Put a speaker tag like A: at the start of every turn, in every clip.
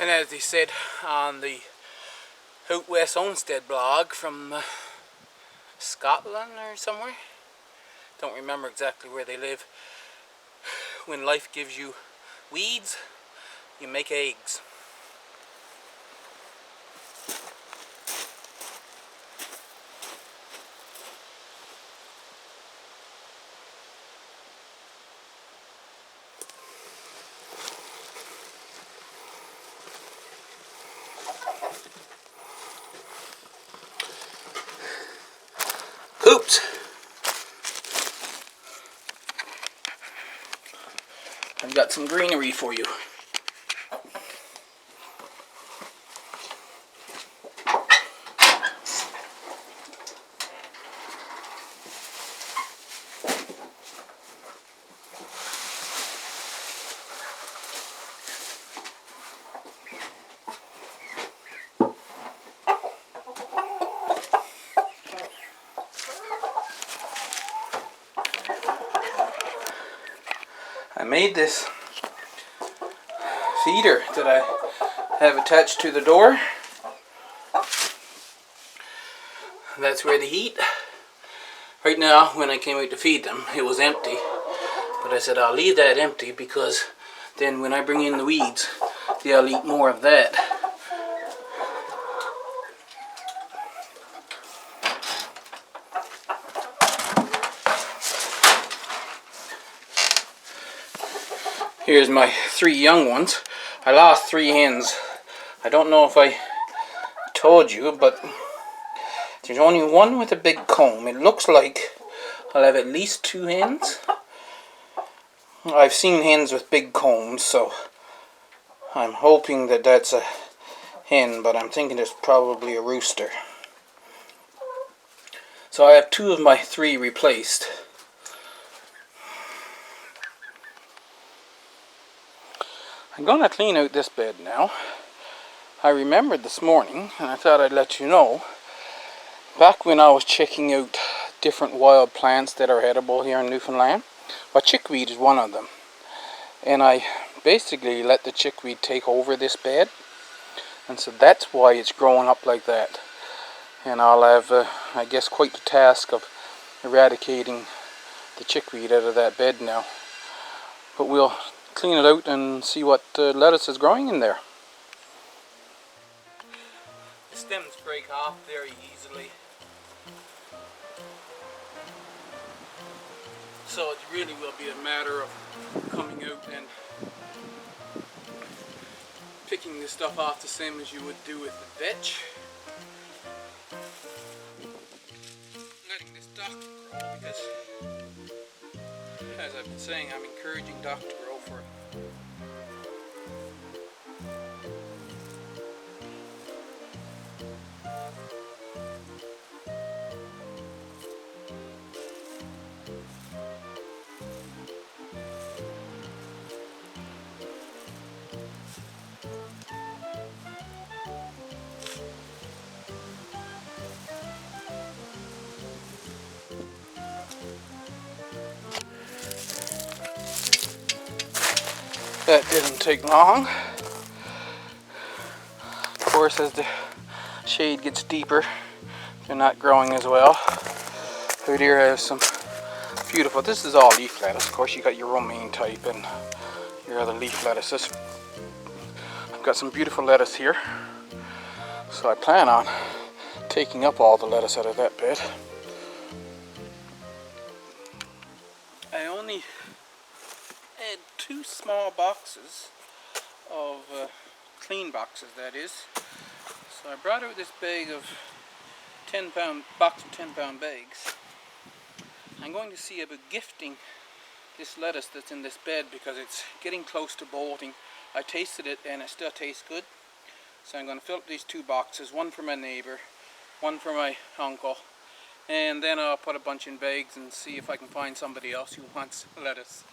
A: And as they said on the Out West Homestead blog from Scotland or somewhere, don't remember exactly where they live, when life gives you weeds, you make eggs. Oops! I've got some greenery for you. I made this feeder that I have attached to the door. That's where they eat. Right now, when I came out to feed them, it was empty. But I said I'll leave that empty because then when I bring in the weeds, they'll eat more of that. Here's my 3 young ones. I lost 3 hens. I don't know if I told you, but there's only one with a big comb. It looks like I'll have at least 2 hens. I've seen hens with big combs, so I'm hoping that that's a hen, but I'm thinking it's probably a rooster. So I have 2 of my 3 replaced. I'm going to clean out this bed now. I remembered this morning, and I thought I'd let you know, back when I was checking out different wild plants that are edible here in Newfoundland, well, chickweed is one of them. And I basically let the chickweed take over this bed, and so that's why it's growing up like that. And I'll have, I guess, quite the task of eradicating the chickweed out of that bed now. But we'll clean it out and see what lettuce is growing in there. The stems break off very easily, so it really will be a matter of coming out and picking the stuff off the same as you would do with the vetch. Letting this dock grow because, as I've been saying, I'm encouraging dock to grow for That didn't take long. Of course, as the shade gets deeper, they're not growing as well. Out here I have some beautiful, this is all leaf lettuce. Of course, you got your romaine type and your other leaf lettuces. I've got some beautiful lettuce here, so I plan on taking up all the lettuce out of that bed. I only had 2 small boxes of clean boxes, that is. So I brought out this bag of 10-pound box of 10-pound bags. I'm going to see about gifting this lettuce that's in this bed because it's getting close to bolting. I tasted it and it still tastes good. So I'm going to fill up these 2 boxes, one for my neighbor, one for my uncle, and then I'll put a bunch in bags and see if I can find somebody else who wants lettuce.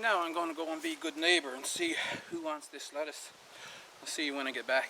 A: Now I'm going to go and be a good neighbour and see who wants this lettuce. I'll see you when I get back.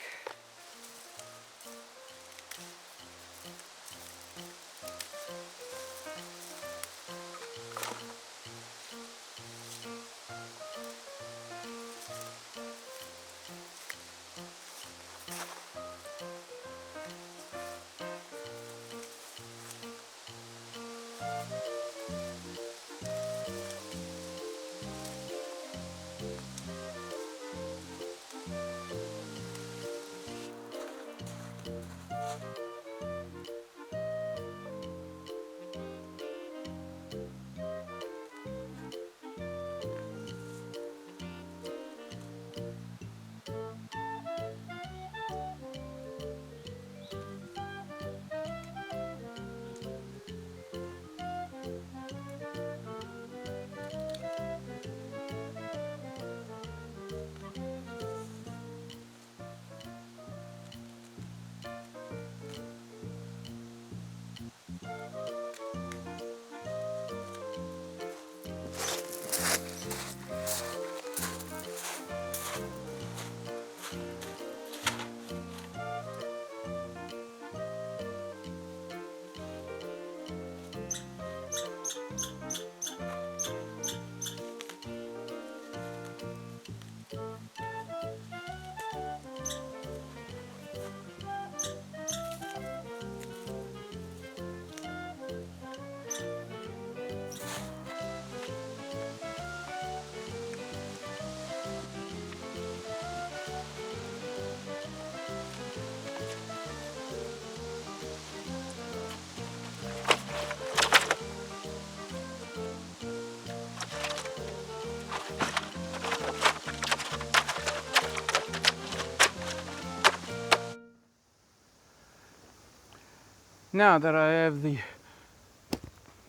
A: Now that I have the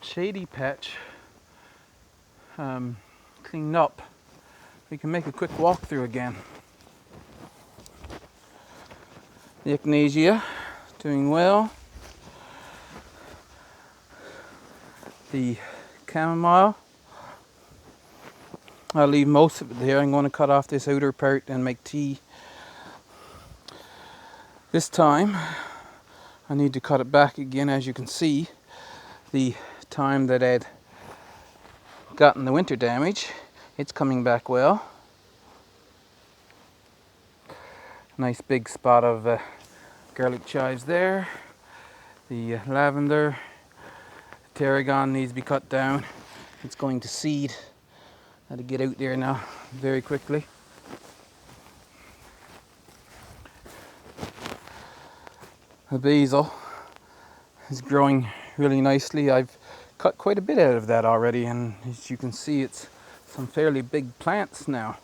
A: shady patch cleaned up, we can make a quick walkthrough again. The echinacea doing well. The chamomile, I'll leave most of it there. I'm going to cut off this outer part and make tea. This time I need to cut it back again. As you can see, the time that I'd gotten the winter damage, it's coming back well. Nice big spot of garlic chives there. The lavender, tarragon needs to be cut down. It's going to seed. I had to get out there now very quickly. The basil is growing really nicely. I've cut quite a bit out of that already, and as you can see, it's some fairly big plants now.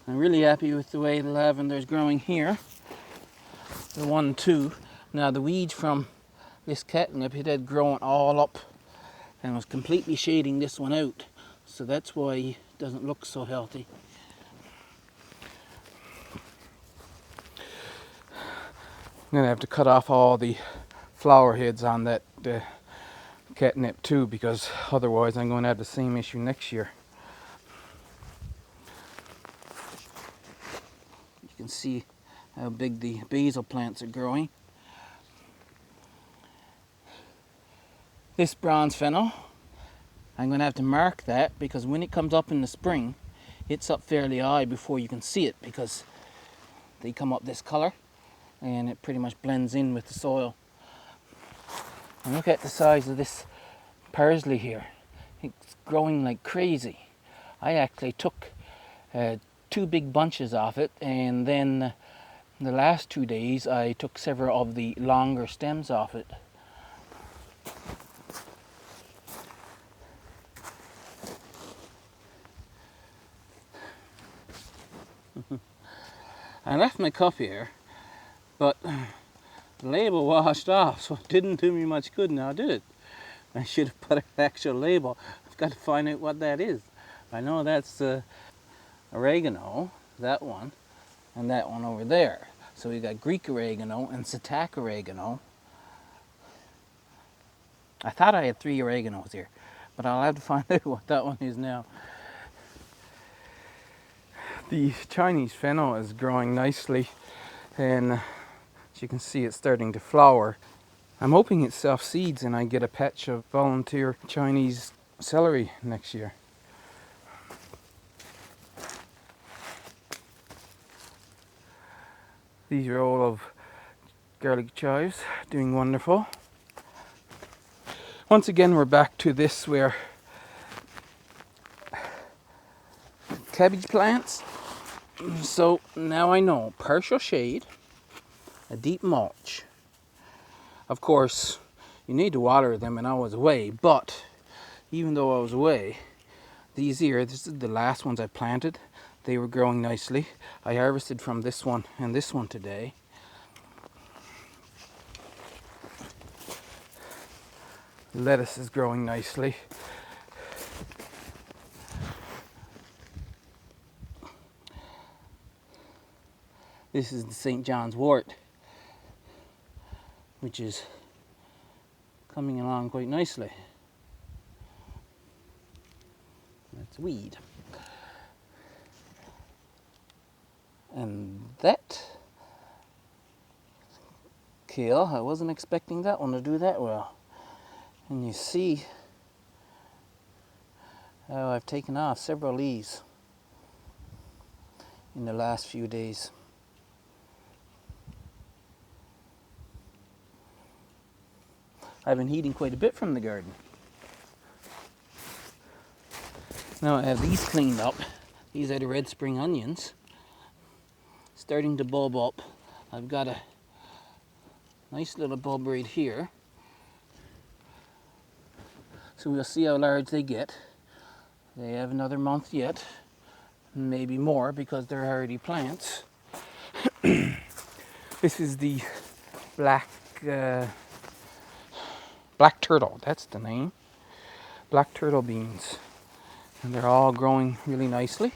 A: I'm really happy with the way the lavender is growing here. The 1-2. Now the weeds from this catnip, it had grown all up and was completely shading this one out. So that's why it doesn't look so healthy. going to have to cut off all the flower heads on that catnip too, because otherwise I'm going to have the same issue next year. You can see how big the basil plants are growing. This bronze fennel, I'm going to have to mark that, because when it comes up in the spring, it's up fairly high before you can see it, because they come up this color and it pretty much blends in with the soil. And look at the size of this parsley here. It's growing like crazy. I actually took 2 big bunches off it, and then the last 2 days I took several of the longer stems off it. I left my cup here, but the label washed off, so it didn't do me much good now, did it? I should have put an actual label. I've got to find out what that is. I know that's oregano, that one, and that one over there. So we got Greek oregano and Satak oregano. I thought I had 3 oreganos here, but I'll have to find out what that one is now. The Chinese fennel is growing nicely, and as you can see, it's starting to flower. I'm hoping it self-seeds and I get a patch of volunteer Chinese celery next year. These are all of garlic chives, doing wonderful. Once again, we're back to this where cabbage plants. So now I know, partial shade, a deep mulch. Of course, you need to water them, and I was away, but even though I was away, these here, this is the last ones I planted. They were growing nicely. I harvested from this one and this one today. Lettuce is growing nicely. This is the St. John's wort, which is coming along quite nicely. That's weed. And that kale, I wasn't expecting that one to do that well. And you see how I've taken off several leaves in the last few days. I've been eating quite a bit from the garden. Now I have these cleaned up. These are the red spring onions, starting to bulb up. I've got a nice little bulb right here. So we'll see how large they get. They have another month yet, maybe more, because they're hardy plants. This is the black turtle, that's the name. Black turtle beans. And they're all growing really nicely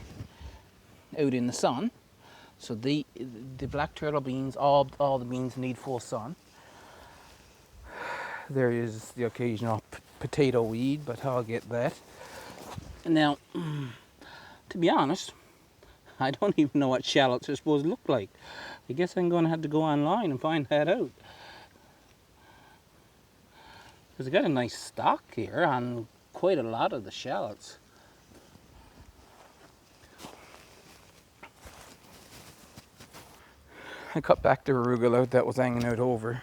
A: out in the sun. So the black turtle beans, all the beans need full sun. There is the occasional potato weed, but I'll get that. And now, to be honest, I don't even know what shallots are supposed to look like. I guess I'm going to have to go online and find that out. Because I got a nice stock here on quite a lot of the shallots. I cut back the arugula that was hanging out over.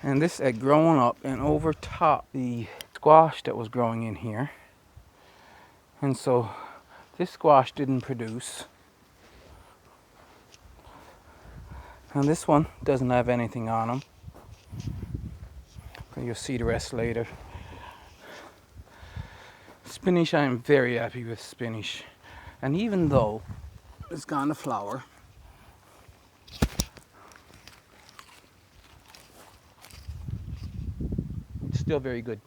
A: And this had grown up and over top the squash that was growing in here. And so this squash didn't produce. And this one doesn't have anything on them. You'll see the rest later. Spinach, I'm very happy with spinach. And even though it's gone to flower, it's still very good.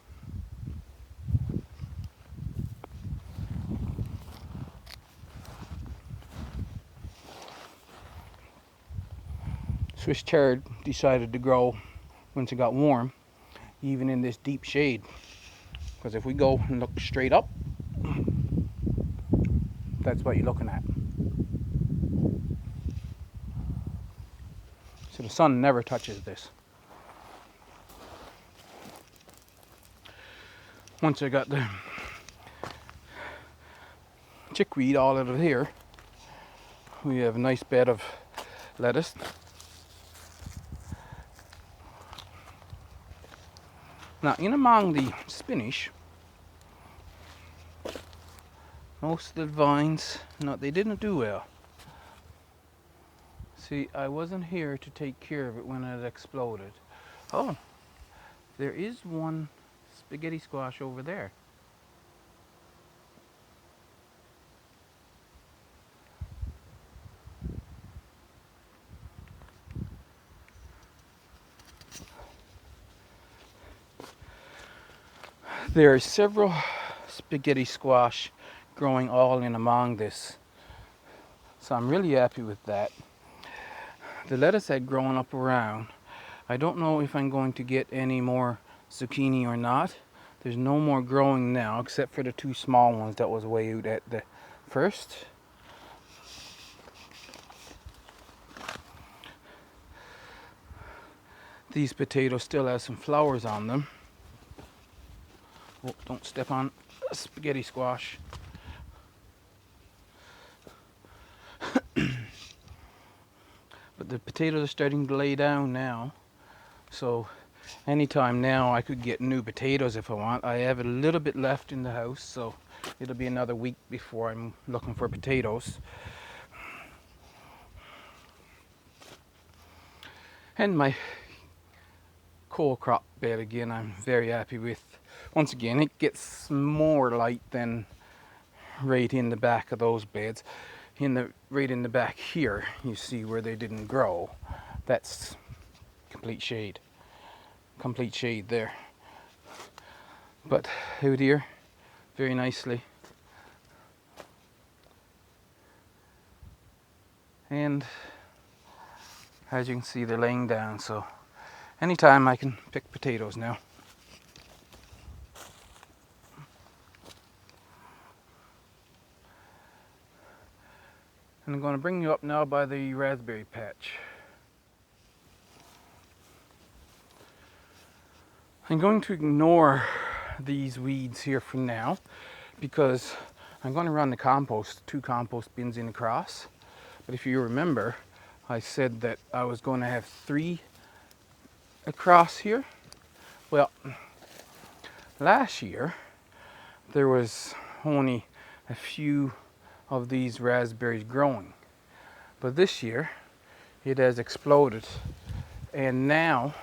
A: Swiss chard decided to grow once it got warm, even in this deep shade. Because if we go and look straight up, that's what you're looking at. So the sun never touches this. Once I got the chickweed all out of here, we have a nice bed of lettuce. Now, in among the spinach, most of the vines, no, they didn't do well. See, I wasn't here to take care of it when it exploded. Oh, there is one spaghetti squash over there. There are several spaghetti squash growing all in among this. So I'm really happy with that. The lettuce had grown up around. I don't know if I'm going to get any more zucchini or not. There's no more growing now except for the two small ones that was way out at the first. These potatoes still have some flowers on them. Oh, don't step on a spaghetti squash. But the potatoes are starting to lay down now. So anytime now I could get new potatoes if I want. I have a little bit left in the house, so it'll be another week before I'm looking for potatoes. And my cole crop bed again, I'm very happy with. Once again, it gets more light than right in the back of those beds. Right in the back here, you see where they didn't grow. That's complete shade there. But out here, very nicely. And as you can see, they're laying down, so anytime I can pick potatoes now. And I'm going to bring you up now by the raspberry patch. I'm going to ignore these weeds here for now because I'm going to run the compost, 2 compost bins in across. But if you remember, I said that I was going to have 3 across here. Well, last year there was only a few of these raspberries growing, but this year it has exploded, and now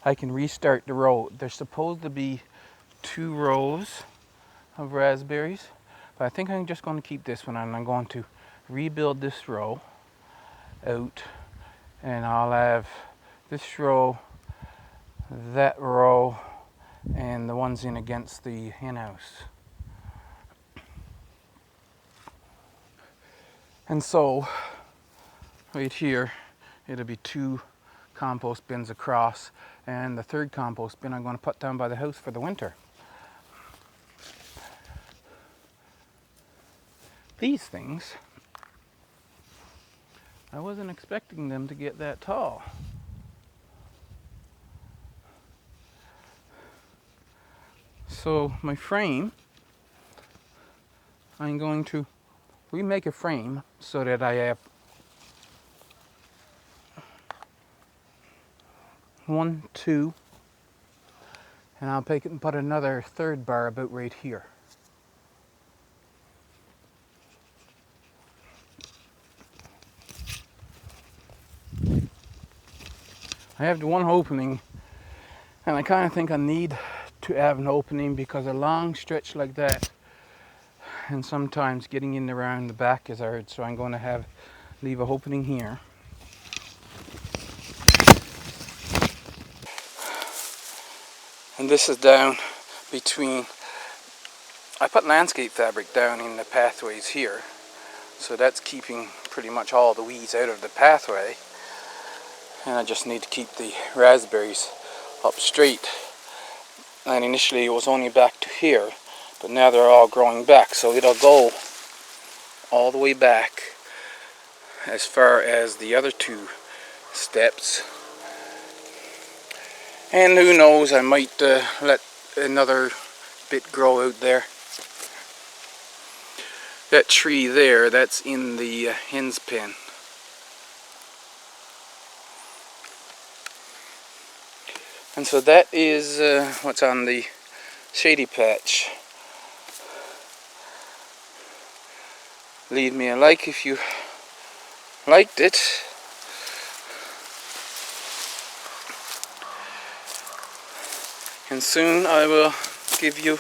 A: I can restart the row. There's supposed to be 2 rows of raspberries, but I think I'm just going to keep this one, and I'm going to rebuild this row out, and I'll have this row, that row, and the ones in against the hen house. And so right here it'll be 2 compost bins across, and the 3rd compost bin I'm going to put down by the house for the winter. These things, I wasn't expecting them to get that tall. So my frame, I'm going to remake a frame so that I have 1, 2, and I'll take it and put another 3rd bar about right here. I have the one opening, and I kind of think I need to have an opening because a long stretch like that, and sometimes getting in around the back is hard, so I'm going to leave an opening here. And this is down between, I put landscape fabric down in the pathways here, So that's keeping pretty much all the weeds out of the pathway. And I just need to keep the raspberries up straight. And initially it was only back to here, but now they're all growing back. So it'll go all the way back as far as the other two steps. And who knows, I might let another bit grow out there. That tree there, that's in the hen's pen. And so that is what's on the shady patch. Leave me a like if you liked it. And soon I will give you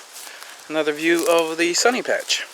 A: another view of the sunny patch.